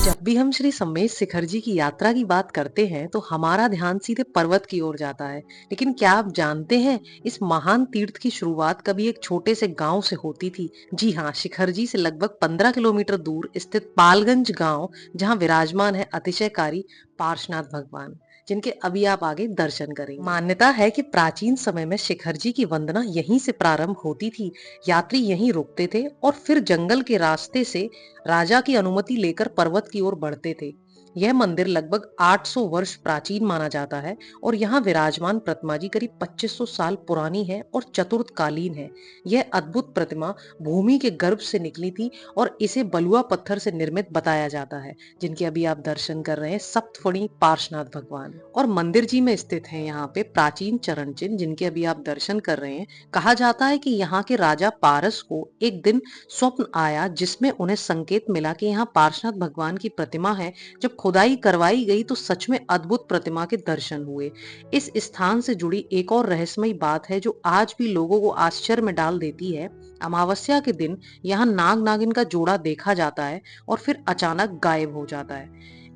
जब भी हम श्री सम्मेश शिखर जी की यात्रा की बात करते हैं तो हमारा ध्यान सीधे पर्वत की ओर जाता है। लेकिन क्या आप जानते हैं इस महान तीर्थ की शुरुआत कभी एक छोटे से गांव से होती थी। जी हाँ, शिखर जी से लगभग 15 किलोमीटर दूर स्थित पालगंज गांव, जहां विराजमान है अतिशयकारी पार्श्वनाथ भगवान, जिनके अभी आप आगे दर्शन करेंगे। मान्यता है कि प्राचीन समय में शिखर जी की वंदना यहीं से प्रारंभ होती थी। यात्री यहीं रुकते थे और फिर जंगल के रास्ते से राजा की अनुमति लेकर पर्वत की ओर बढ़ते थे। यह मंदिर लगभग 800 वर्ष प्राचीन माना जाता है और यहाँ विराजमान प्रतिमा जी करीब 2500 साल पुरानी है और चतुर्थकालीन है। यह अद्भुत प्रतिमा भूमि के गर्भ से निकली थी और इसे बलुआ पत्थर से निर्मित बताया जाता है, जिनके अभी आप दर्शन कर रहे हैं सप्तफणी पार्श्वनाथ भगवान। और मंदिर जी में स्थित है यहाँ पे प्राचीन चरण चिन्ह, जिनके अभी आप दर्शन कर रहे हैं। कहा जाता है कि यहाँ के राजा पारस को एक दिन स्वप्न आया जिसमें उन्हें संकेत मिला कि यहाँ पार्श्वनाथ भगवान की प्रतिमा है। जब खुदाई करवाई गई तो सच में अद्भुत प्रतिमा के दर्शन हुए। इस स्थान से जुड़ी एक और रहस्यमयी बात है जो आज भी लोगों को आश्चर्य में डाल देती है। अमावस्या के दिन यहाँ नाग नागिन का जोड़ा देखा जाता है और फिर अचानक गायब हो जाता है।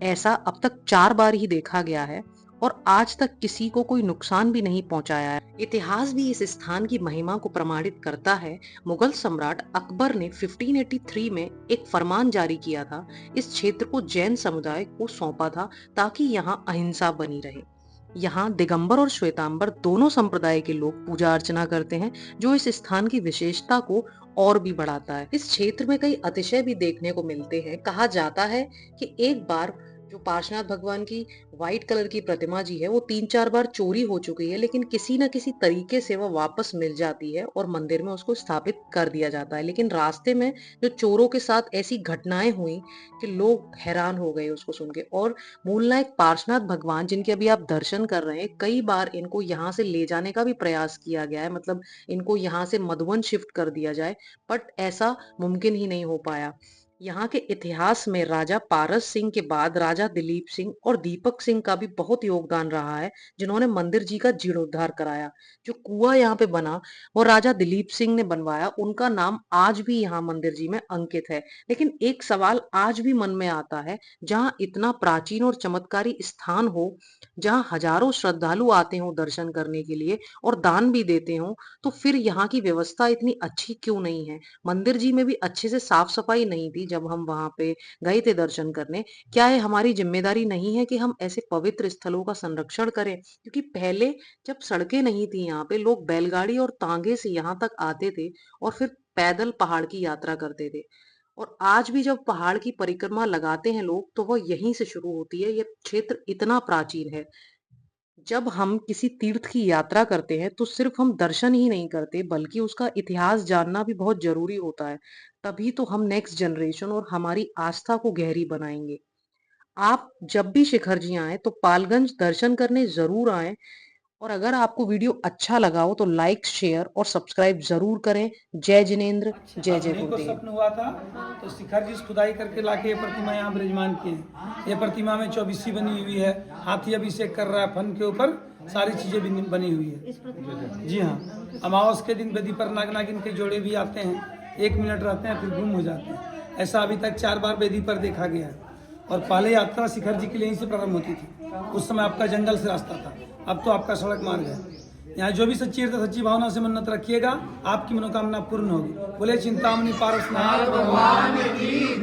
ऐसा अब तक 4 बार ही देखा गया है और आज तक किसी को कोई नुकसान भी नहीं पहुंचाया है। इतिहास भी इस स्थान की महिमा को प्रमाणित करता है। मुगल सम्राट अकबर ने 1583 में एक फरमान जारी किया था। इस क्षेत्र को जैन समुदाय को सौंपा था ताकि यहाँ अहिंसा बनी रहे। यहाँ दिगंबर और श्वेतांबर दोनों संप्रदाय के लोग पूजा अर्चना करते हैं, जो इस स्थान की विशेषता को और भी बढ़ाता है। इस क्षेत्र में कई अतिशय भी देखने को मिलते हैं। कहा जाता है कि एक बार जो पार्श्वनाथ भगवान की व्हाइट कलर की प्रतिमा जी है वो 3-4 बार चोरी हो चुकी है, लेकिन किसी न किसी तरीके से वह वापस मिल जाती है और मंदिर में उसको स्थापित कर दिया जाता है। लेकिन रास्ते में जो चोरों के साथ ऐसी घटनाएं हुई कि लोग हैरान हो गए उसको सुन के। और मूलनायक पार्श्वनाथ भगवान, जिनके अभी आप दर्शन कर रहे हैं, कई बार इनको यहाँ से ले जाने का भी प्रयास किया गया है, मतलब इनको यहाँ से मधुबन शिफ्ट कर दिया जाए, बट ऐसा मुमकिन ही नहीं हो पाया। यहाँ के इतिहास में राजा पारस सिंह के बाद राजा दिलीप सिंह और दीपक सिंह का भी बहुत योगदान रहा है, जिन्होंने मंदिर जी का जीर्णोद्धार कराया। जो कुआं यहाँ पे बना वो राजा दिलीप सिंह ने बनवाया। उनका नाम आज भी यहाँ मंदिर जी में अंकित है। लेकिन एक सवाल आज भी मन में आता है, जहाँ इतना प्राचीन और चमत्कारी स्थान हो, जहाँ हजारों श्रद्धालु आते हो दर्शन करने के लिए और दान भी देते हो, तो फिर यहाँ की व्यवस्था इतनी अच्छी क्यों नहीं है। मंदिर जी में भी अच्छे से साफ सफाई नहीं थी जब हम वहां पे गए थे दर्शन करने। क्या ये हमारी जिम्मेदारी नहीं है कि हम ऐसे पवित्र स्थलों का संरक्षण करें? क्योंकि पहले जब सड़कें नहीं थी यहाँ पे, लोग बैलगाड़ी और तांगे से यहाँ तक आते थे और फिर पैदल पहाड़ की यात्रा करते थे। और आज भी जब पहाड़ की परिक्रमा लगाते हैं लोग तो वह यहीं से शुरू होती है। यह क्षेत्र इतना प्राचीन है। जब हम किसी तीर्थ की यात्रा करते हैं तो सिर्फ हम दर्शन ही नहीं करते, बल्कि उसका इतिहास जानना भी बहुत जरूरी होता है। तभी तो हम नेक्स्ट जनरेशन और हमारी आस्था को गहरी बनाएंगे। आप जब भी शिखर जी आए तो पालगंज दर्शन करने जरूर आए। और अगर आपको वीडियो अच्छा लगा हो तो लाइक, शेयर और सब्सक्राइब जरूर करें। जय जिनेन्द्र, अच्छा, जय जय उन्हीं को गुरुदेव। स्वप्न हुआ था तो शिखर जी खुदाई करके लाके ये प्रतिमा यहाँ विराजमान की है। ये प्रतिमा में 24 बनी हुई है। हाथी अभिषेक कर रहा है, फन के ऊपर सारी चीजें बनी हुई है। जी हाँ, अमावस के दिन वेदी पर नाग नागिन के जोड़े भी आते हैं, 1 मिनट रहते हैं फिर गुम हो जाते हैं। ऐसा अभी तक 4 बार वेदी पर देखा गया है। और पहले यात्रा शिखर जी के लिए यहीं से प्रारंभ होती थी। उस समय आपका जंगल से रास्ता था, अब तो आपका सड़क मार्ग है। यहाँ जो भी सच्ची हृदय सच्ची भावना से मन्नत रखिएगा, आपकी मनोकामना पूर्ण होगी। बोले चिंतामणि पारसनाथ भगवान की